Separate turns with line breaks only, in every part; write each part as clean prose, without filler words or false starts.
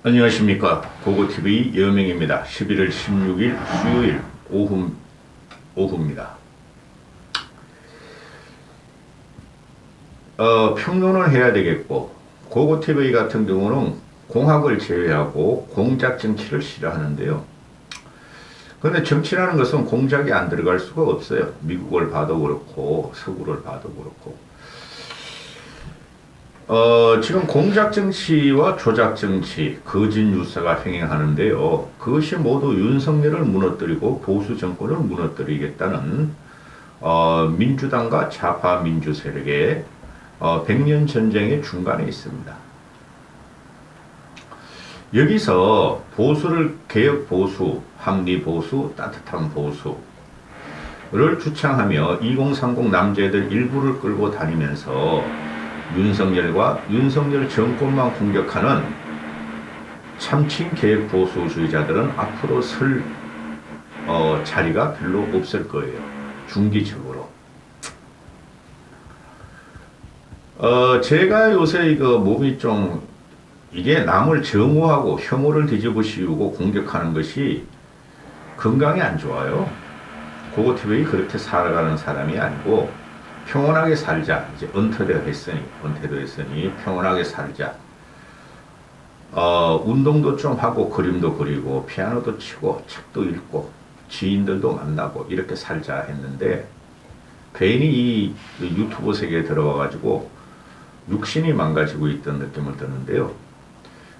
안녕하십니까. 고고TV 여명입니다. 11월 16일 수요일 오후입니다. 평론을 해야 되겠고, 고고TV 같은 경우는 공학을 제외하고 공작 정치를 싫어하는데요. 그런데 정치라는 것은 공작이 안 들어갈 수가 없어요. 미국을 봐도 그렇고 서구를 봐도 그렇고. 지금 공작 정치와 조작 정치, 거짓 뉴스가 횡행하는데요. 그것이 모두 윤석열을 무너뜨리고 보수 정권을 무너뜨리겠다는 민주당과 좌파 민주 세력의 100년 전쟁의 중간에 있습니다. 여기서 보수를 개혁 보수, 합리 보수, 따뜻한 보수를 주창하며 2030 남자애들 일부를 끌고 다니면서 윤석열 정권만 공격하는 참칭 개혁 보수주의자들은 앞으로 설 자리가 별로 없을 거예요. 중기적으로. 제가 요새 이거 몸이 좀 이게 남을 정오하고 혐오를 뒤집어 씌우고 공격하는 것이 건강에 안 좋아요. 고고TV 그렇게 살아가는 사람이 아니고 평온하게 살자. 이제 은퇴도 했으니 평온하게 살자. 운동도 좀 하고 그림도 그리고 피아노도 치고 책도 읽고 지인들도 만나고 이렇게 살자 했는데 괜히 이 유튜브 세계에 들어와가지고 육신이 망가지고 있던 느낌을 드는데요.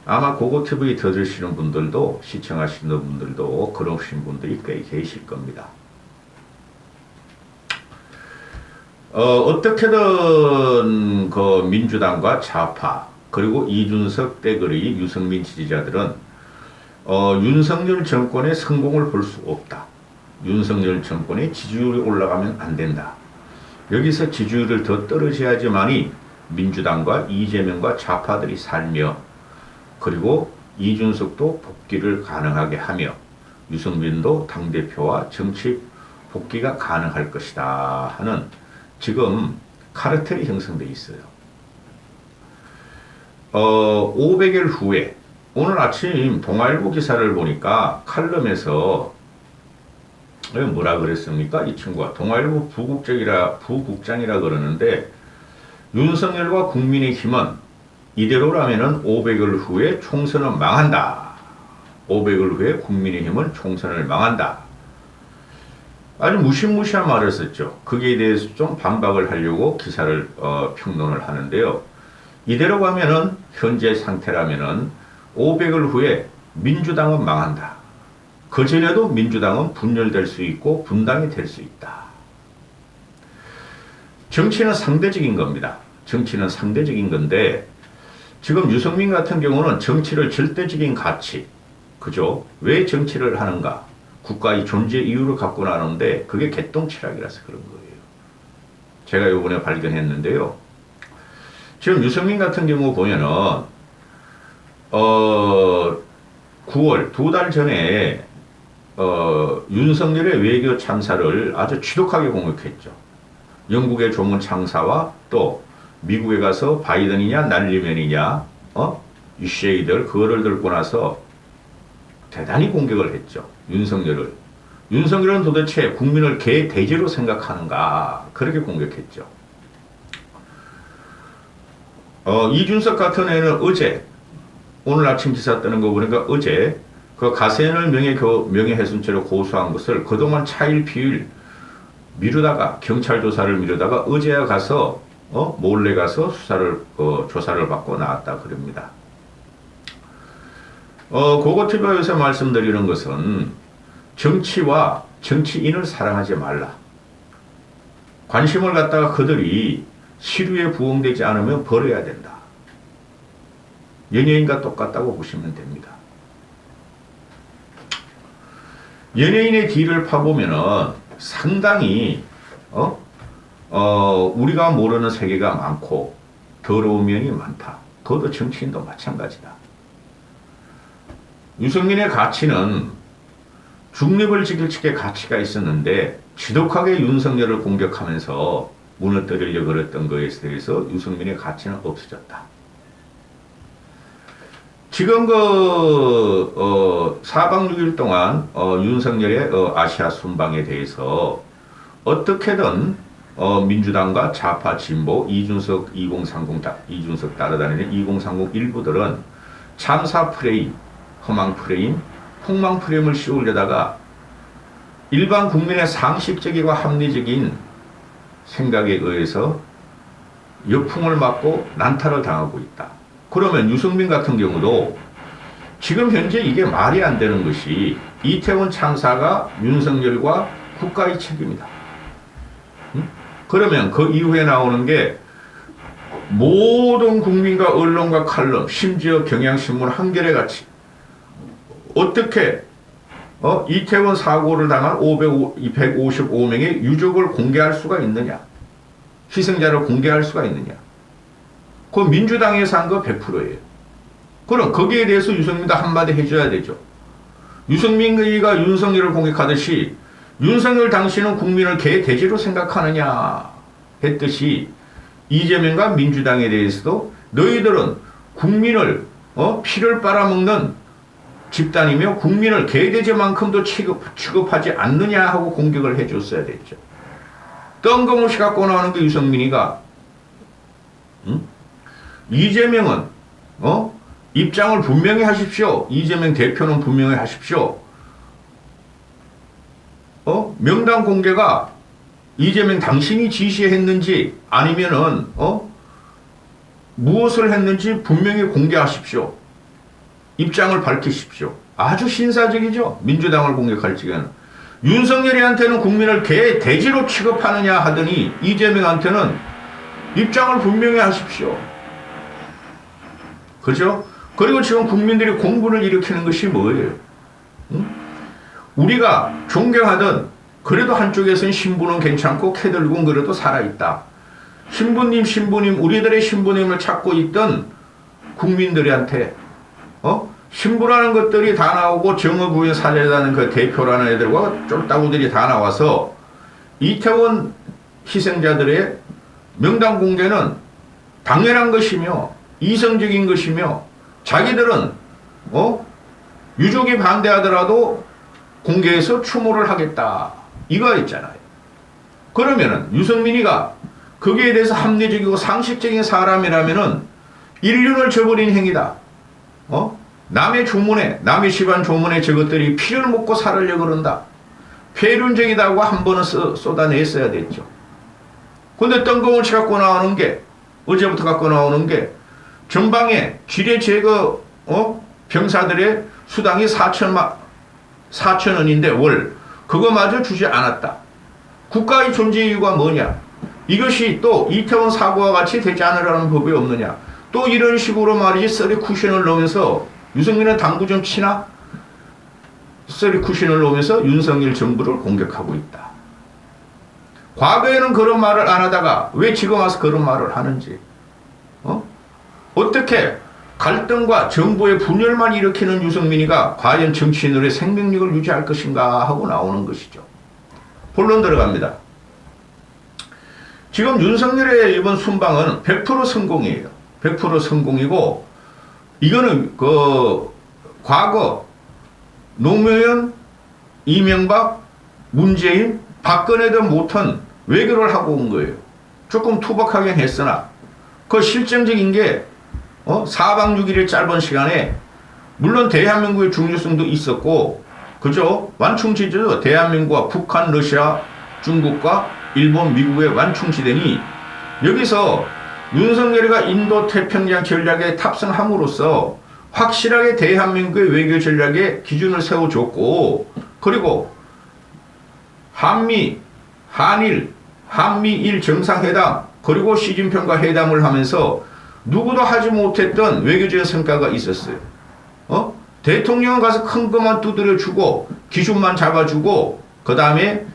아마 고고TV 들으시는 분들도 시청하시는 분들도 그러신 분들이 꽤 계실 겁니다. 어떻게든 그 민주당과 좌파 그리고 이준석 떼거리 유승민 지지자들은 윤석열 정권의 성공을 볼 수 없다. 윤석열 정권의 지지율이 올라가면 안 된다. 여기서 지지율을 더 떨어져야지만이 민주당과 이재명과 좌파들이 살며 그리고 이준석도 복귀를 가능하게 하며 유승민도 당대표와 정치 복귀가 가능할 것이다 하는 지금 카르텔이 형성되어 있어요. 500일 후에 오늘 아침 동아일보 기사를 보니까 칼럼에서 뭐라 그랬습니까? 이 친구가 동아일보 부국장이라 그러는데 윤석열과 국민의힘은 이대로라면은 500일 후에 총선은 망한다. 500일 후에 국민의힘은 총선을 망한다. 아주 무시무시한 말을 썼죠. 거기에 대해서 좀 반박을 하려고 기사를 평론을 하는데요. 이대로 가면은 현재 상태라면은 500일 후에 민주당은 망한다. 그 전에도 민주당은 분열될 수 있고 분당이 될 수 있다. 정치는 상대적인 겁니다. 정치는 상대적인 건데 지금 유승민 같은 경우는 정치를 절대적인 가치, 그죠? 왜 정치를 하는가? 국가의 존재 이유를 갖고 나누는데 그게 개똥치락이라서 그런 거예요. 제가 요번에 발견했는데요. 지금 유승민 같은 경우 보면은 9월 두 달 전에 윤석열의 외교 참사를 아주 지독하게 공격했죠. 영국의 조문 창사와 또 미국에 가서 바이든이냐 날리면이냐 이 쉐이들 그거를 들고 나서 대단히 공격을 했죠. 윤석열은 도대체 국민을 개 돼지로 생각하는가 그렇게 공격했죠. 이준석 같은 애는 어제 오늘 아침 기사 뜨는 거 보니까 어제 그 가세현을 명예훼손죄로 고소한 것을 그동안 차일피일 미루다가 경찰 조사를 미루다가 어제야 가서 몰래 가서 조사를 받고 나왔다 그럽니다. 고고TV가 요새 말씀드리는 것은 정치와 정치인을 사랑하지 말라. 관심을 갖다가 그들이 시류에 부응되지 않으면 버려야 된다. 연예인과 똑같다고 보시면 됩니다. 연예인의 뒤를 파보면은 상당히 우리가 모르는 세계가 많고 더러운 면이 많다. 그것도 정치인도 마찬가지다. 유승민의 가치는 중립을 지킬 측의 가치가 있었는데 지독하게 윤석열을 공격하면서 무너뜨리려고 그랬던 것에 대해서 유승민의 가치는 없어졌다. 지금 4박 6일 동안 윤석열의 아시아 순방에 대해서 어떻게든 민주당과 좌파 진보 이준석 2030 따라다니는 2030 일부들은 참사 프레임, 허망 프레임, 폭망 프레임을 씌우려다가 일반 국민의 상식적이고 합리적인 생각에 의해서 역풍을 맞고 난타를 당하고 있다. 그러면 유승민 같은 경우도 지금 현재 이게 말이 안 되는 것이 이태원 참사가 윤석열과 국가의 책임이다. 그러면 그 이후에 나오는 게 모든 국민과 언론과 칼럼, 심지어 경향신문 한겨레 같이 어떻게 이태원 사고를 당한 255명의 유족을 공개할 수가 있느냐? 희생자를 공개할 수가 있느냐? 그 민주당에서 한 거 100%예요. 그럼 거기에 대해서 유승민도 한마디 해줘야 되죠. 유승민이가 윤석열을 공격하듯이 윤석열 당신은 국민을 개돼지로 생각하느냐 했듯이 이재명과 민주당에 대해서도 너희들은 국민을 피를 빨아먹는 집단이며 국민을 개돼지만큼도 취급하지 않느냐 하고 공격을 해줬어야 됐죠. 뜬금없이 갖고 나오는 게 유승민이가 이재명은 입장을 분명히 하십시오. 이재명 대표는 분명히 하십시오. 명단 공개가 이재명 당신이 지시했는지 아니면은 무엇을 했는지 분명히 공개하십시오. 입장을 밝히십시오. 아주 신사적이죠. 민주당을 공격할 적에는. 윤석열이한테는 국민을 개돼지로 취급하느냐 하더니 이재명한테는 입장을 분명히 하십시오. 그죠? 그리고 지금 국민들이 공분을 일으키는 것이 뭐예요? 우리가 존경하던 그래도 한쪽에서는 신부는 괜찮고 캐들군 그래도 살아있다. 신부님 우리들의 신부님을 찾고 있던 국민들한테 신부라는 것들이 다 나오고 정의부의 사제라는 그 대표라는 애들과 쫄따구들이 다 나와서 이태원 희생자들의 명단 공개는 당연한 것이며 이성적인 것이며 자기들은 유족이 반대하더라도 공개해서 추모를 하겠다. 이거 있잖아요. 그러면은 유승민이가 거기에 대해서 합리적이고 상식적인 사람이라면은 인륜을 저버린 행위다. 남의 조문에, 남의 집안 조문에 저것들이 피를 먹고 살으려고 그런다. 폐륜적이다고 한 번은 쏟아냈어야 됐죠. 근데 뜬금없이 갖고 나오는 게, 어제부터 갖고 나오는 게, 전방에 지뢰 제거, 병사들의 수당이 4,000원인데 월, 그거마저 주지 않았다. 국가의 존재 이유가 뭐냐? 이것이 또 이태원 사고와 같이 되지 않으라는 법이 없느냐? 또 이런 식으로 말이지 썰이 쿠션을 넣으면서 유승민은 당구 좀 치나? 썰이 쿠션을 넣으면서 윤석열 정부를 공격하고 있다. 과거에는 그런 말을 안 하다가 왜 지금 와서 그런 말을 하는지. 어떻게 갈등과 정부의 분열만 일으키는 유승민이가 과연 정치인으로의 생명력을 유지할 것인가 하고 나오는 것이죠. 본론 들어갑니다. 지금 윤석열의 이번 순방은 100% 성공이에요. 100% 성공이고 이거는 과거 노무현, 이명박, 문재인, 박근혜도 못한 외교를 하고 온 거예요. 조금 투박하긴 했으나 그 실정적인 게 4박 6일의 짧은 시간에 물론 대한민국의 중요성도 있었고 그죠? 완충지대죠. 대한민국과 북한, 러시아, 중국과 일본, 미국의 완충지대니 여기서 윤석열이가 인도 태평양 전략에 탑승함으로써 확실하게 대한민국의 외교 전략에 기준을 세워줬고 그리고 한미, 한일, 한미일 정상회담 그리고 시진핑과 회담을 하면서 누구도 하지 못했던 외교적 성과가 있었어요. 대통령은 가서 큰 것만 두드려주고 기준만 잡아주고 그 다음에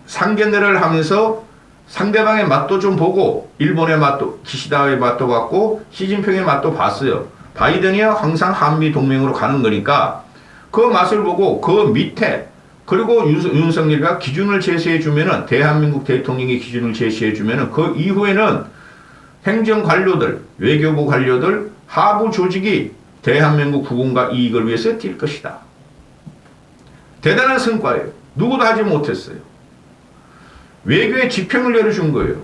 상견례를 하면서 상대방의 맛도 좀 보고 일본의 맛도 기시다의 맛도 봤고 시진핑의 맛도 봤어요. 바이든이야 항상 한미 동맹으로 가는 거니까 그 맛을 보고 그 밑에 그리고 윤석열이가 기준을 제시해 주면은 대한민국 대통령이 기준을 제시해 주면은 그 이후에는 행정 관료들, 외교부 관료들, 하부 조직이 대한민국 국운과 이익을 위해서 뛸 것이다. 대단한 성과예요. 누구도 하지 못했어요. 외교의 지평을 열어준 거예요.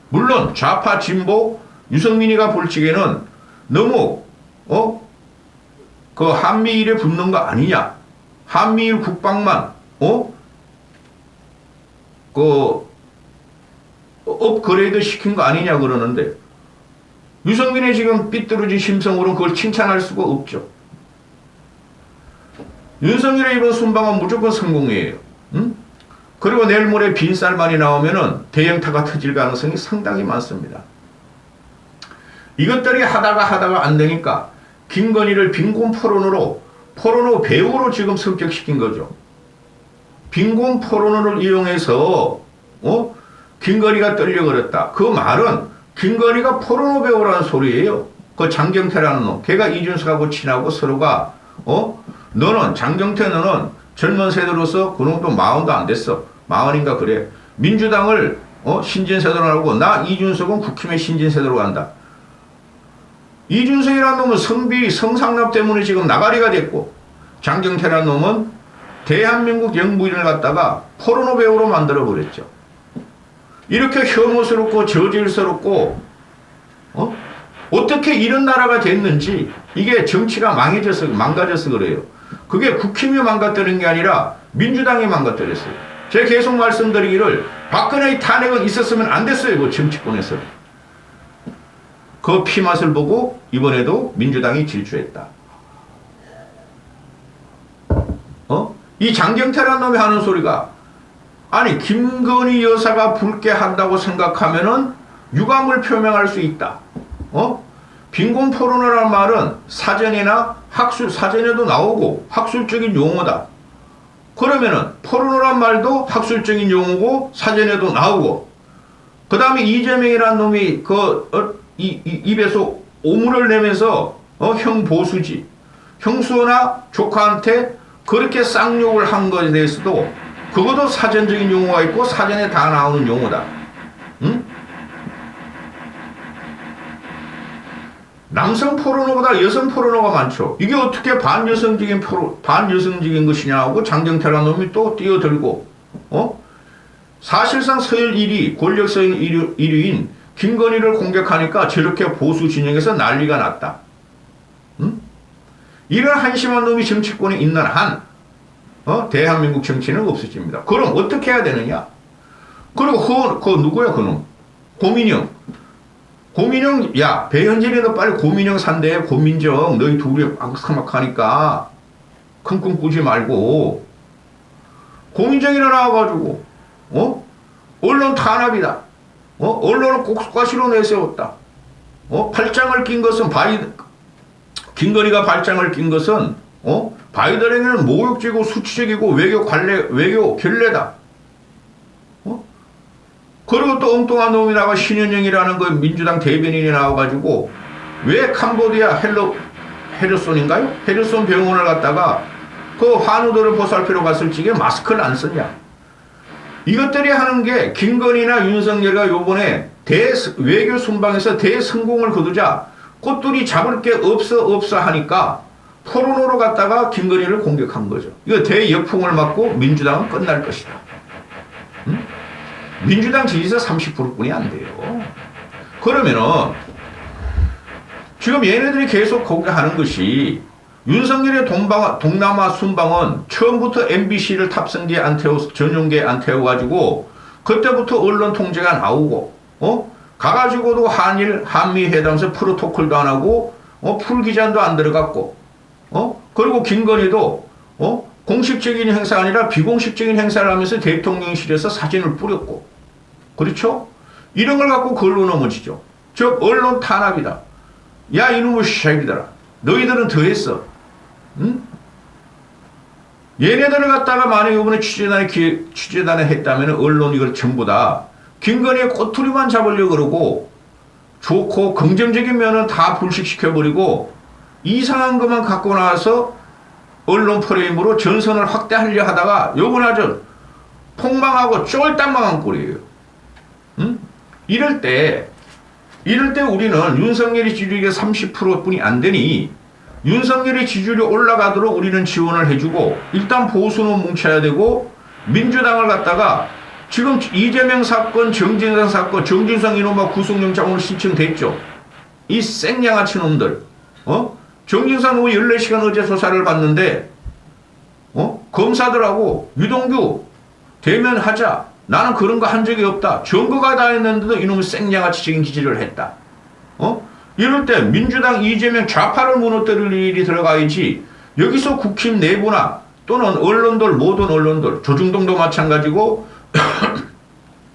물론 좌파 진보 유승민이가 볼 적에는 너무 그 한미일에 붙는 거 아니냐, 한미일 국방만 그 업그레이드 시킨 거 아니냐 그러는데, 유승민의 지금 삐뚤어진 심성으로는 그걸 칭찬할 수가 없죠. 윤석열의 이번 순방은 무조건 성공이에요. 그리고 내일 모레 빈쌀만이 나오면은 대형타가 터질 가능성이 상당히 많습니다. 이것들이 하다가 안 되니까 김건희를 빈곤 포르노 배우로 지금 성격시킨 거죠. 빈곤 포르노를 이용해서 김건희가 떨려버렸다. 그 말은 김건희가 포르노 배우라는 소리예요. 그 장경태라는 놈, 걔가 이준석하고 친하고 서로가 너는 장경태 너는 젊은 세대로서 그 놈도 40도 안 됐어. 40인가 그래. 민주당을 신진세대로 하고 나 이준석은 국힘의 신진세대로 간다. 이준석이라는 놈은 성비리 성상납 때문에 지금 나가리가 됐고, 장경태라는 놈은 대한민국 영부인을 갖다가 포르노 배우로 만들어버렸죠. 이렇게 혐오스럽고 저질스럽고 어떻게 이런 나라가 됐는지, 이게 정치가 망가져서 그래요. 그게 국힘이 망가뜨린 게 아니라 민주당이 망가뜨렸어요. 제가 계속 말씀드리기를, 박근혜의 탄핵은 있었으면 안 됐어요. 그 정치권에서. 그 피맛을 보고 이번에도 민주당이 질주했다. 이 장경태라는 놈이 하는 소리가, 아니 김건희 여사가 붉게 한다고 생각하면은 유감을 표명할 수 있다. 빈곤 포르노라는 말은 사전이나 사전에도 나오고 학술적인 용어다. 그러면은 포르노란 말도 학술적인 용어고 사전에도 나오고, 그 다음에 이재명이라는 놈이 입에서 오물을 내면서 형 보수지, 형수나 조카한테 그렇게 쌍욕을 한 것에 대해서도 그것도 사전적인 용어가 있고 사전에 다 나오는 용어다. 응? 남성 포르노보다 여성 포르노가 많죠. 이게 어떻게 반여성적인 것이냐고 장경태라는 놈이 또 뛰어들고, 사실상 서열 1위, 권력 서열 1위인 김건희를 공격하니까 저렇게 보수 진영에서 난리가 났다. 이런 한심한 놈이 정치권에 있는 한 대한민국 정치는 없어집니다. 그럼 어떻게 해야 되느냐? 그리고 그 누구야 그놈? 고민영, 야 배현진이도 빨리 고민영 산대. 고민정 너희 둘이 막막하니까 킁킁 꾸지 말고, 고민정이나 나와가지고 언론 탄압이다. 언론을 꼭가시로 내세웠다. 팔짱을 낀 것은 김건희가 발장을 낀 것은 바이든에게는 모욕적이고 수치적이고 외교 결례다. 그리고 또 엉뚱한 놈이 나가 신현영이라는 그 민주당 대변인이 나와가지고 왜 캄보디아 헤르손인가요? 헤르손 병원을 갔다가 그 환우들을 보살피러 갔을 적에 마스크를 안 썼냐? 이것들이 하는 게 김건희나 윤석열과 요번에 외교 순방에서 대성공을 거두자 꽃들이 잡을 게 없어 하니까 포르노로 갔다가 김건희를 공격한 거죠. 이거 대역풍을 맞고 민주당은 끝날 것이다. 민주당 지지자 30%뿐이 안 돼요. 그러면은 지금 얘네들이 계속 공격하는 것이, 윤석열의 동남아 순방은 처음부터 MBC를 탑승기에 안 태워, 전용기에 안 태워가지고 그때부터 언론 통제가 나오고 가가지고도 한미 회담에서 프로토콜도 안 하고 풀기잔도 안 들어갔고 그리고 김건희도 공식적인 행사가 아니라 비공식적인 행사를 하면서 대통령실에서 사진을 뿌렸고, 그렇죠? 이런 걸 갖고 걸로 넘어지죠. 즉 언론 탄압이다. 야 이놈의 쉐이들아, 너희들은 더했어. 응? 얘네들을 갖다가 만약에 이번에 취재단에 했다면 언론 이걸 전부 다 김건희의 꼬투리만 잡으려고 그러고, 좋고 긍정적인 면은 다 불식시켜버리고 이상한 것만 갖고 나와서 언론 프레임으로 전선을 확대하려 하다가 요번 아주 폭망하고 쫄딱망한 꼴이에요. 응? 이럴 때 이럴 때 우리는 윤석열이 지지율이 30%뿐이 안 되니 윤석열의 지지율이 올라가도록 우리는 지원을 해주고 일단 보수는 뭉쳐야 되고 민주당을 갖다가 지금 이재명 사건, 정진상 사건, 정진상 이놈아 구속영장 오늘 신청됐죠. 이 생양아치 놈들. 정진상 놈이 14시간 어제 조사를 받는데 검사들하고 유동규 대면하자. 나는 그런 거 한 적이 없다. 증거가 다 했는데도 이놈의 생양아치 적인 기질을 했다. 이럴 때 민주당 이재명 좌파를 무너뜨릴 일이 들어가야지 여기서 국힘 내부나 또는 언론들 모든 언론들 조중동도 마찬가지고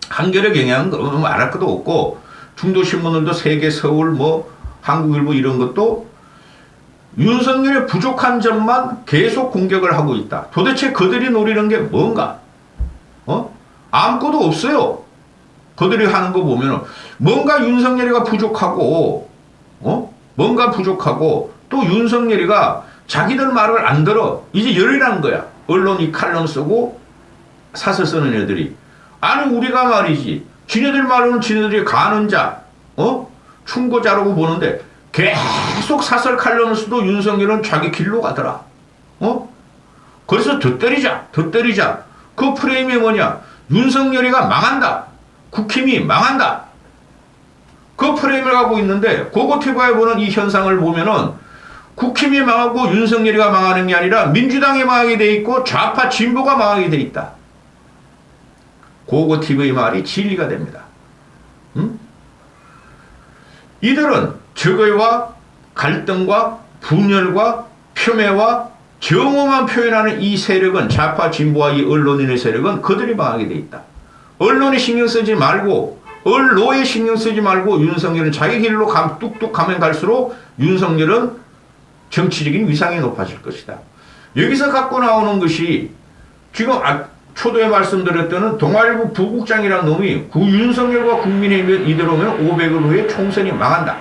한겨레 경향은 말할 것도 없고 중도신문들도 세계 서울 뭐 한국일보 이런 것도 윤석열의 부족한 점만 계속 공격을 하고 있다. 도대체 그들이 노리는 게 뭔가? 아무것도 없어요. 그들이 하는 거 보면은 뭔가 윤석열이가 부족하고 뭔가 부족하고 또 윤석열이가 자기들 말을 안 들어. 이제 열이란 거야. 언론이 칼럼 쓰고 사설 쓰는 애들이. 아니 우리가 말이지. 지네들 말로는 지네들이 가는 자, 충고자라고 보는데 계속 사설 칼럼을 써도 윤석열은 자기 길로 가더라. 그래서 더 때리자. 그 프레임이 뭐냐. 윤석열이가 망한다. 국힘이 망한다. 그 프레임을 갖고 있는데 고고티브에 보는 이 현상을 보면은 국힘이 망하고 윤석열이가 망하는 게 아니라 민주당이 망하게 돼 있고 좌파 진보가 망하게 돼 있다. 고고티브의 말이 진리가 됩니다. 이들은 적의와 갈등과 분열과 폄훼와 정오만 표현하는 이 세력은 좌파 진보와 이 언론인의 세력은 그들이 망하게 돼 있다. 언론에 신경 쓰지 말고 언론에 신경 쓰지 말고 윤석열은 자기 길로 뚝뚝 가면 갈수록 윤석열은 정치적인 위상이 높아질 것이다. 여기서 갖고 나오는 것이 지금 초도에 말씀드렸던 동아일보 부국장이라는 놈이 윤석열과 국민의힘 이대로면 500일 후에 총선이 망한다.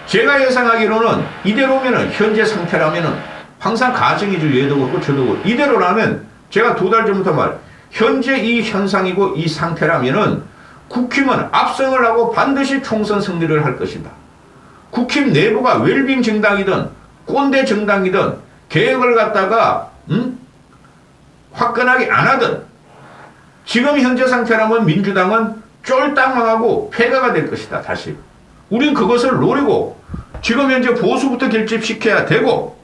제가 예상하기로는 이대로면 현재 상태라면 항상 가정이죠. 얘도 그렇고 저도 그렇고 이대로라면 제가 2달 전부터 현재 이 현상이고 이 상태라면은 국힘은 압승을 하고 반드시 총선 승리를 할 것이다. 국힘 내부가 웰빙 정당이든 꼰대 정당이든 개혁을 갖다가 화끈하게 안 하든 지금 현재 상태라면 민주당은 쫄딱 망하고 폐가가 될 것이다. 다시. 우린 그것을 노리고 지금 현재 보수부터 결집시켜야 되고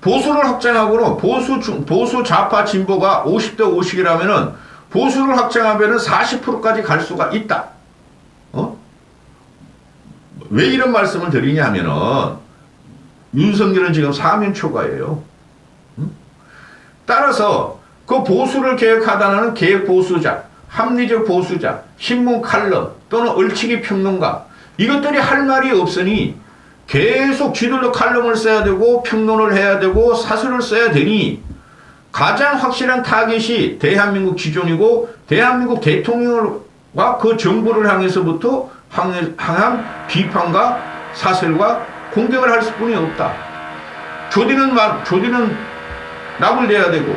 보수를 확장하고는 보수 좌파 진보가 50대 50이라면은 보수를 확장하면은 40%까지 갈 수가 있다. 왜 이런 말씀을 드리냐면은 윤석열은 지금 사면 초과예요. 따라서 그 보수를 개혁하다는 개혁 보수자, 합리적 보수자, 신문 칼럼 또는 얼치기 평론가 이것들이 할 말이 없으니 계속 쥐들도 칼럼을 써야 되고 평론을 해야 되고 사설을 써야 되니 가장 확실한 타겟이 대한민국 기존이고 대한민국 대통령과 그 정부를 향해서부터 항한 비판과 사설과 공격을 할 수뿐이 없다. 조디는 납을 내야 되고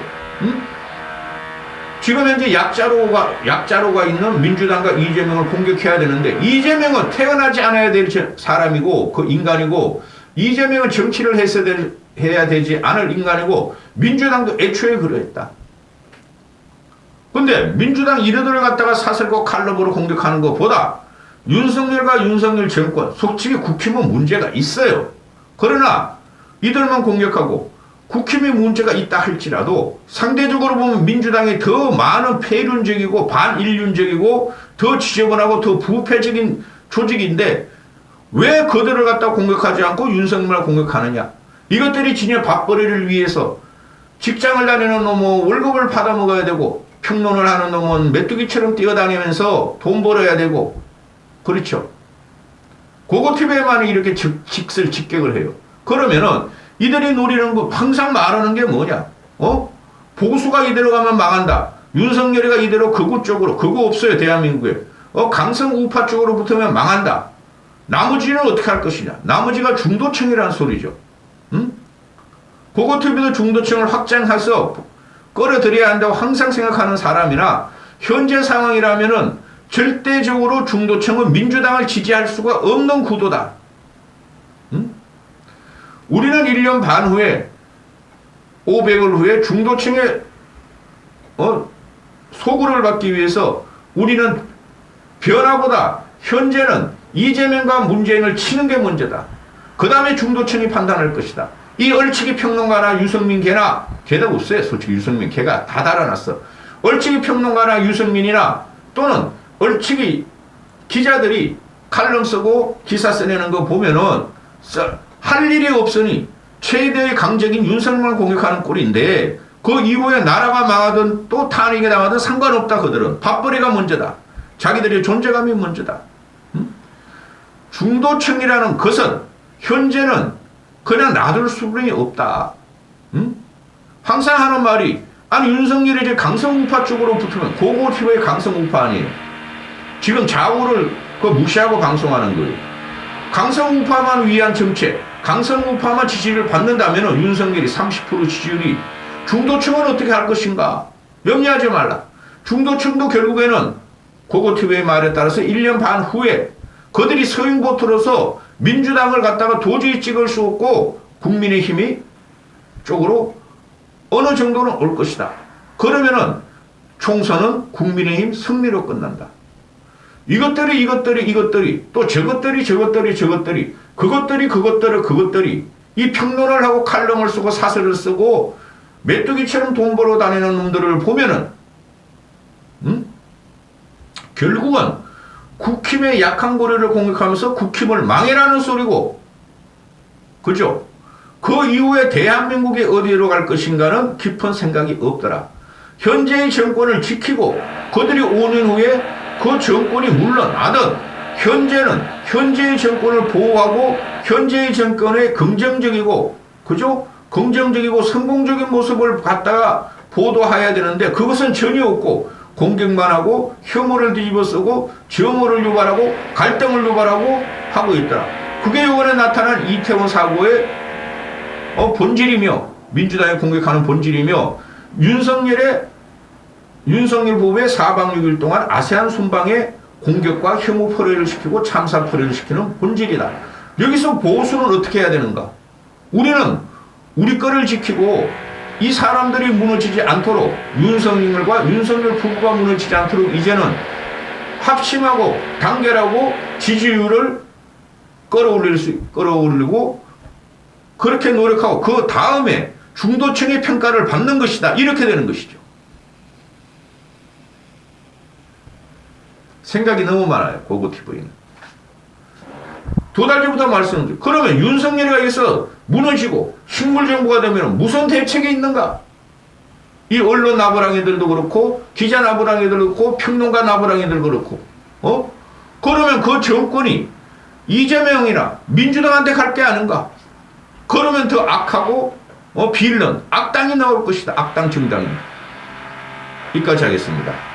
지금 현재 약자로가 있는 민주당과 이재명을 공격해야 되는데 이재명은 태어나지 않아야 될 사람이고 그 인간이고 이재명은 정치를 해야 되지 않을 인간이고 민주당도 애초에 그러했다. 근데 민주당 이래들을 갖다가 사설과 칼럼으로 공격하는 것보다 윤석열과 윤석열 정권 솔직히 국힘은 문제가 있어요. 그러나 이들만 공격하고 국힘이 문제가 있다 할지라도 상대적으로 보면 민주당이 더 많은 폐륜적이고 반인륜적이고 더 지저분하고 더 부패적인 조직인데 왜 그들을 갖다 공격하지 않고 윤석열을 공격하느냐. 이것들이 지네 밥벌이를 위해서 직장을 다니는 놈은 월급을 받아먹어야 되고 평론을 하는 놈은 메뚜기처럼 뛰어다니면서 돈 벌어야 되고 그렇죠. 고고TV에만 이렇게 직격을 해요. 그러면은 이들이 노리는 거 항상 말하는 게 뭐냐? 보수가 이대로 가면 망한다. 윤석열이가 이대로 극우 쪽으로 그거 없어요 대한민국에. 강성 우파 쪽으로 붙으면 망한다. 나머지는 어떻게 할 것이냐? 나머지가 중도층이라는 소리죠. 고고TV도 중도층을 확장해서 끌어들여야 한다고 항상 생각하는 사람이나 현재 상황이라면은 절대적으로 중도층은 민주당을 지지할 수가 없는 구도다. 응? 우리는 1년 반 후에 500을 후에 중도층의 소구를 받기 위해서 우리는 변화보다 현재는 이재명과 문재인을 치는 게 문제다. 그 다음에 중도층이 판단할 것이다. 이 얼치기 평론가나 유승민 걔나 걔도 없어요. 솔직히 유승민 걔가 다 달아났어. 얼치기 평론가나 유승민이나 또는 얼치기 기자들이 칼럼 쓰고 기사 써내는 거 보면은 할 일이 없으니 최대의 강적인 윤석열을 공격하는 꼴인데 그 이후에 나라가 망하든 또 탄핵이 당하든 상관없다. 그들은 밥벌이가 문제다. 자기들의 존재감이 문제다. 중도층이라는 것은 현재는 그냥 놔둘 수준이 없다. 항상 하는 말이 아니 윤석열이 이제 강성우파 쪽으로 붙으면 고고티브의 강성우파 아니에요. 지금 좌우를 무시하고 방송하는 거예요. 강성우파만 위한 정책, 강성우파만 지지를 받는다면 윤석열이 30% 지지율이 중도층은 어떻게 할 것인가? 염려하지 말라. 중도층도 결국에는 고고티브의 말에 따라서 1년 반 후에 그들이 서인보트로서 민주당을 갖다가 도저히 찍을 수 없고 국민의힘이 쪽으로 어느 정도는 올 것이다. 그러면은 총선은 국민의힘 승리로 끝난다. 이것들이 또 저것들이 그것들이 이 평론을 하고 칼럼을 쓰고 사설을 쓰고 메뚜기처럼 돈 벌어 다니는 놈들을 보면은 결국은 국힘의 약한 고리를 공격하면서 국힘을 망해라는 소리고, 그죠? 그 이후에 대한민국이 어디로 갈 것인가는 깊은 생각이 없더라. 현재의 정권을 지키고 그들이 5년 후에 그 정권이 물러나든 현재는 현재의 정권을 보호하고 현재의 정권의 긍정적이고, 그죠? 긍정적이고 성공적인 모습을 갖다가 보도해야 되는데 그것은 전혀 없고 공격만 하고 혐오를 뒤집어 쓰고 정오를 유발하고 갈등을 유발하고 하고 있더라. 그게 이번에 나타난 이태원 사고의 본질이며 민주당이 공격하는 본질이며 윤석열 부부의 4박 6일 동안 아세안 순방에 공격과 혐오 포레를 시키고 참사 포레를 시키는 본질이다. 여기서 보수는 어떻게 해야 되는가? 우리는 우리 거를 지키고 이 사람들이 무너지지 않도록 윤석열과 윤석열 부부가 무너지지 않도록 이제는 합심하고 단결하고 지지율을 끌어올리고 그렇게 노력하고 그 다음에 중도층의 평가를 받는 것이다. 이렇게 되는 것이죠. 생각이 너무 많아요. 고고TV는. 2달 전부터 말씀드렸죠. 그러면 윤석열이 여기서 무너지고 식물정부가 되면 무슨 대책이 있는가? 이 언론 나부랑이들도 그렇고 기자 나부랑이들도 그렇고 평론가 나부랑이들 그렇고 그러면 그 정권이 이재명이나 민주당한테 갈 게 아닌가? 그러면 더 악하고 빌런 악당이 나올 것이다. 악당 정당이. 여기까지 하겠습니다.